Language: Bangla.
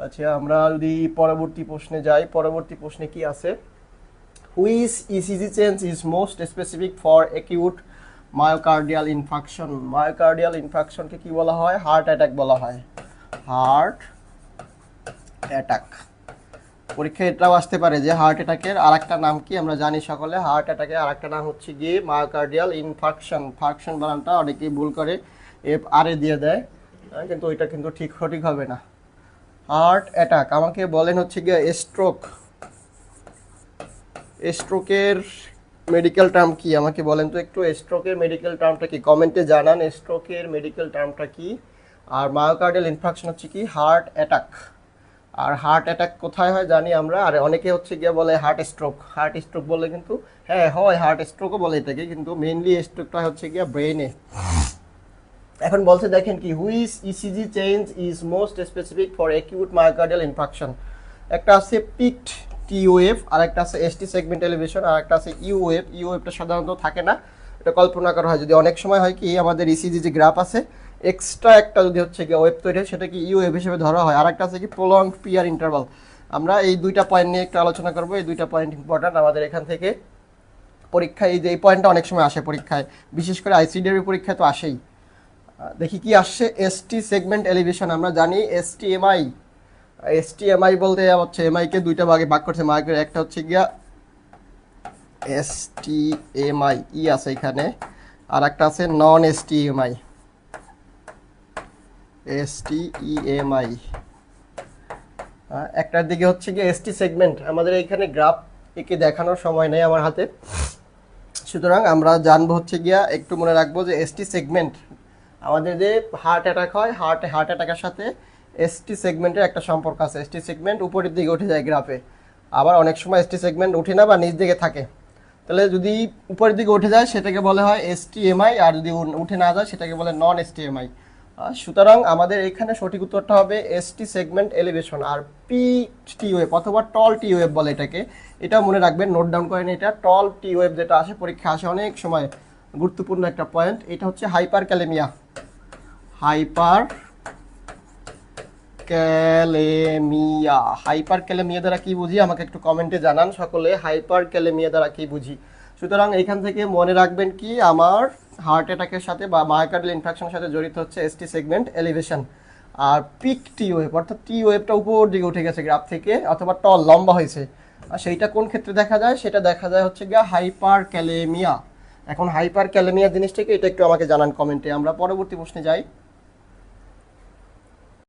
আচ্ছা, আমরা যদি পরবর্তী প্রশ্নে যাই, পরবর্তী প্রশ্নে কি আছে? Which ECG change is most specific for acute myocardial infarction? Myocardial ইনফাকশনকে কি বলা হয়? হার্ট অ্যাটাক বলা হয়। Heart attack. পরীক্ষায় এটাও আসতে পারে যে হার্ট অ্যাটাকের আরেকটা নাম কি? আমরা জানি সকলে হার্ট অ্যাটাকের আরেকটা নাম হচ্ছে গিয়ে মায়োকার্ডিয়াল ইনফাকশন। ফাকশন বানানটা অনেকেই ভুল করে এফ আর এ দিয়ে দেয়, কিন্তু ওইটা কিন্তু ঠিক সঠিক হবে না। হার্ট অ্যাটাক আমাকে বলেন হচ্ছে গিয়ে স্ট্রোক। স্ট্রোকের মেডিকেল টার্ম কি আমাকে বলেন তো একটু? স্ট্রোকের মেডিকেল টার্মটা কি? কমেন্টে জানান স্ট্রোকের মেডিকেল টার্মটা কি। আর মায়োকার্ডিয়াল ইনফাকশন হচ্ছে কি? Heart attack. আর হার্ট অ্যাটাক কোথায় হয় জানি আমরা, আর অনেকে হচ্ছে গিয়ে বলে হার্ট স্ট্রোক। হার্ট স্ট্রোক বলে কিন্তু হ্যাঁ হয়, হার্ট স্ট্রোকও বলে এটাকে, কিন্তু মেইনলি স্ট্রোকটা হচ্ছে গিয়ে ব্রেনে। এখন বলছে দেখেন কি, which ECG change is most specific for acute myocardial infarction. একটা আছে পিকড টি ওয়েভ, আর একটা আছে এসটি সেগমেন্ট এলিভেশন, আর একটা আছে ইউ ওয়েভ। ইউ ওয়েভটা সাধারণত থাকে না, এটা কল্পনা করা হয়। যদি অনেক সময় হয় কি আমাদের ইসিজি যে গ্রাফ আছে, এক্সট্রা একটা যদি হচ্ছে গিয়ে ওয়েভ তৈরি হয় সেটা কি ইউ ওয়েভ হিসেবে ধরা হয়। আর একটা আছে কি প্রলংড পিয়ার ইন্টারভাল। আমরা এই দুইটা পয়েন্ট নিয়ে একটু আলোচনা করবো। এই দুইটা পয়েন্ট ইম্পর্ট্যান্ট আমাদের এখান থেকে পরীক্ষায়। এই যে এই পয়েন্টটা অনেক সময় আসে পরীক্ষায়, বিশেষ করে আইসিডিআর পরীক্ষায় তো আসেই। দেখি কি আসছে। এসটি সেগমেন্ট এলিভেশন আমরা জানি এসটিএমআই। এসটিএমআই বলতে হচ্ছে এমআই কে দুইটা ভাগে ভাগ করছে মার্কেট। একটা হচ্ছে গিয়া এসটিএমআই ই আছে এখানে, আর একটা আছে নন এসটিএমআই। এসটিইএমআই একটার দিকে হচ্ছে গিয়ে এসটি সেগমেন্ট। আমাদের এখানে গ্রাফ একে দেখানোর সময় নেই আমার হাতে, সুতরাং আমরা জানবো হচ্ছে গিয়া একটু মনে রাখবো যে এসটি সেগমেন্ট আমাদের যে হার্ট অ্যাটাক হয়, হার্ট অ্যাটাকের সাথে এসটি সেগমেন্টের একটা সম্পর্ক আছে। এসটি সেগমেন্ট উপরের দিকে উঠে যায় গ্রাফে, আবার অনেক সময় এসটি সেগমেন্ট উঠে না বা নিচ দিকে থাকে। তাহলে যদি উপরের দিকে উঠে যায় সেটাকে বলে হয় এসটিএমআই, আর যদি উঠে না যায় সেটাকে বলে নন এসটিএমআই। সুতরাং আমাদের এখানে সঠিক উত্তরটা হবে এসটি সেগমেন্ট এলিভেশন। আর পি টি ওয়েভ অথবা টল টি ওয়েভ বলে এটাকে, এটা মনে রাখবেন, নোট ডাউন করেন। এটা টল টি ওয়েভ যেটা আসে পরীক্ষা আসে অনেক সময়, গুরুত্বপূর্ণ একটা পয়েন্ট। এটা হচ্ছে hyper kalaemia. Hyper kalaemia. Hyper kalaemia দ্বারা কি বুঝি আমাকে একটু কমেন্টে জানান সকলে, হাইপার ক্যালেমিয়া দ্বারা কি বুঝি। সুতরাং এখান থেকে মনে রাখবেন কি, আমার হার্ট অ্যাটাকের সাথে বা মায়োকার্ডিয়াল ইনফেকশনের সাথে জড়িত হচ্ছে এসটি সেগমেন্ট এলিভেশন। আর পিক টি ওয়েভ অর্থাৎ টি ওয়েভটা উপর দিকে উঠে গেছে গ্রাফ থেকে, অথবা টল লম্বা হয়েছে, আর সেইটা কোন ক্ষেত্রে দেখা যায়? সেটা দেখা যায় হচ্ছে গিয়া হাইপার ক্যালেমিয়া। এখন হাইপার ক্যালেমিয়া জিনিসটাকে এটা একটু আমাকে জানান কমেন্টে। আমরা পরবর্তী প্রশ্নে যাই।